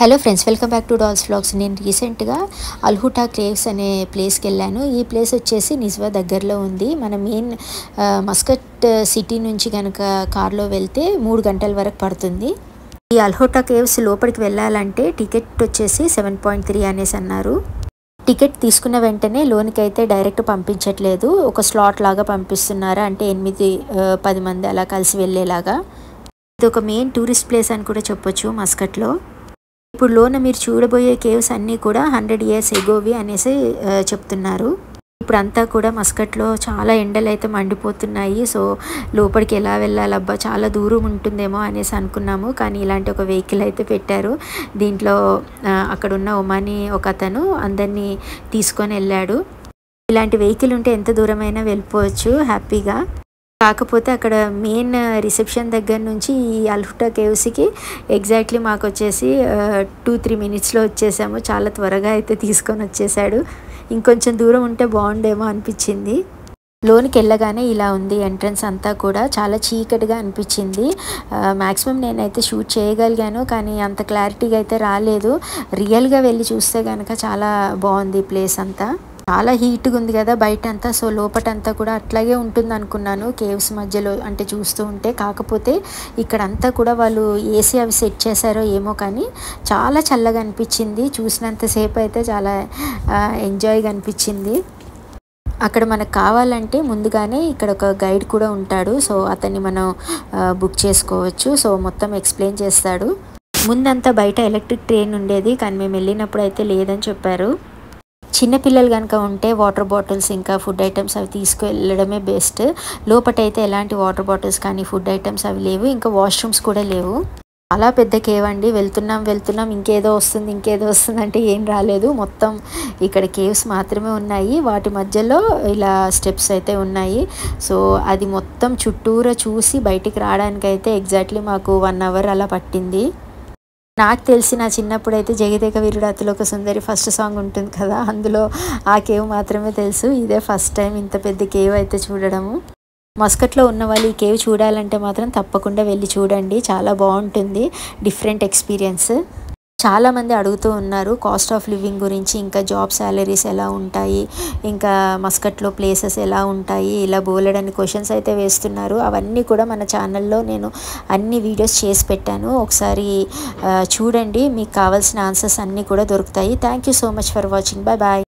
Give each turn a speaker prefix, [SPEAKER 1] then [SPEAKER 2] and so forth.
[SPEAKER 1] Hello friends, welcome back to dolls vlogs. నేను రీసెంట్గా అల్హుటా caves అనే ప్లేస్కి వెళ్ళాను. ఈ ప్లేస్ వచ్చేసి నిజ్వా దగ్గరలో ఉంది. మన మెయిన్ మస్కట్ సిటీ నుంచి కనుక కార్లో వెళ్తే 3 గంటల వరకు పడుతుంది. ఈ అల్హుటా కేవ్స్ లోపలికి వెళ్ళాలంటే టికెట్ వచ్చేసి 7.3 అనేసి అన్నారు. టికెట్ తీసుకున్న వెంటనే లోనికి అయితే డైరెక్ట్ పంపించట్లేదు, ఒక స్లాట్ లాగా పంపిస్తున్నారు. అంటే 8-10 మంది అలా కలిసి వెళ్ళేలాగా. ఇది ఒక మెయిన్ టూరిస్ట్ ప్లేస్ అని కూడా చెప్పొచ్చు మస్కట్లో. ఇప్పుడు లోన మీరు చూడబోయే కేవ్స్ అన్నీ కూడా 100 years ఎగోవి అనేసి చెప్తున్నారు. ఇప్పుడు అంతా కూడా మస్కట్లో చాలా ఎండలు అయితే మండిపోతున్నాయి. సో లోపలికి ఎలా వెళ్ళాలబ్బా, చాలా దూరం ఉంటుందేమో అనేసి అనుకున్నాము. కానీ ఇలాంటి ఒక వెహికల్ అయితే పెట్టారు. దీంట్లో అక్కడ ఉన్న ఒమానీ ఒక అతను అందరినీ తీసుకొని వెళ్ళాడు. ఇలాంటి వెహికల్ ఉంటే ఎంత దూరమైనా వెళ్ళిపోవచ్చు హ్యాపీగా. కాకపోతే అక్కడ మెయిన్ రిసెప్షన్ దగ్గర నుంచి ఈ అల్హుటా కేవ్స్కి ఎగ్జాక్ట్లీ మాకు వచ్చేసి 2-3 minutesలో వచ్చేసాము. చాలా త్వరగా అయితే తీసుకొని వచ్చేసాడు. ఇంకొంచెం దూరం ఉంటే బాగుండేమో అనిపించింది. లోనికి వెళ్ళగానే ఇలా ఉంది ఎంట్రన్స్ అంతా కూడా. చాలా చీకటిగా అనిపించింది. మ్యాక్సిమం నేనైతే షూట్ చేయగలిగాను, కానీ అంత క్లారిటీగా అయితే రాలేదు. రియల్గా వెళ్ళి చూస్తే కనుక చాలా బాగుంది ప్లేస్ అంతా. చాలా హీట్గా ఉంది కదా బయట అంతా. సో లోపటంతా కూడా అట్లాగే ఉంటుంది అనుకున్నాను కేవ్స్ మధ్యలో అంటే చూస్తూ ఉంటే. కాకపోతే ఇక్కడ అంతా కూడా వాళ్ళు ఏసీ అవి సెట్ చేశారో ఏమో, కానీ చాలా చల్లగా అనిపించింది. చూసినంతసేపు అయితే చాలా ఎంజాయ్గా అనిపించింది. అక్కడ మనకు కావాలంటే ముందుగానే ఇక్కడ ఒక గైడ్ కూడా ఉంటాడు. సో అతన్ని మనం బుక్ చేసుకోవచ్చు. సో మొత్తం ఎక్స్ప్లెయిన్ చేస్తాడు. ముందంతా బయట ఎలక్ట్రిక్ ట్రైన్ ఉండేది, కానీ మేము వెళ్ళినప్పుడు అయితే లేదని చెప్పారు. చిన్నపిల్లలు కనుక ఉంటే వాటర్ బాటిల్స్ ఇంకా ఫుడ్ ఐటమ్స్ అవి తీసుకువెళ్ళడమే బెస్ట్. లోపటైతే ఎలాంటి వాటర్ బాటిల్స్ కానీ ఫుడ్ ఐటమ్స్ అవి లేవు, ఇంకా వాష్రూమ్స్ కూడా లేవు. చాలా పెద్ద కేవ్ అండి. వెళ్తున్నాం ఇంకేదో వస్తుంది అంటే ఏం రాలేదు. మొత్తం ఇక్కడ కేవ్స్ మాత్రమే ఉన్నాయి. వాటి మధ్యలో ఇలా స్టెప్స్ అయితే ఉన్నాయి. సో అది మొత్తం చుట్టూరా చూసి బయటికి రావడానికి అయితే ఎగ్జాక్ట్లీ మాకు 1 hour అలా పట్టింది. నాకు తెలిసి నా చిన్నప్పుడు అయితే జగదేక వీరుడు అతిలోక సుందరి ఫస్ట్ సాంగ్ ఉంటుంది కదా, అందులో ఆ కేవ్ మాత్రమే తెలుసు. ఇదే ఫస్ట్ టైం ఇంత పెద్ద కేవ్ అయితే చూడడము. మస్కట్లో ఉన్న వాళ్ళు ఈ కేవ్ చూడాలంటే మాత్రం తప్పకుండా వెళ్ళి చూడండి. చాలా బాగుంటుంది, డిఫరెంట్ ఎక్స్పీరియన్స్. చాలామంది అడుగుతూ ఉన్నారు కాస్ట్ ఆఫ్ లివింగ్ గురించి, ఇంకా జాబ్ శాలరీస్ ఎలా ఉంటాయి, ఇంకా మస్కట్లో ప్లేసెస్ ఎలా ఉంటాయి, ఇలా బోలెడని క్వశ్చన్స్ అయితే వేస్తున్నారు. అవన్నీ కూడా మన ఛానల్లో నేను అన్ని వీడియోస్ చేసి పెట్టాను. ఒకసారి చూడండి, మీకు కావాల్సిన ఆన్సర్స్ అన్నీ కూడా దొరుకుతాయి. Thank you so much for watching. Bye bye.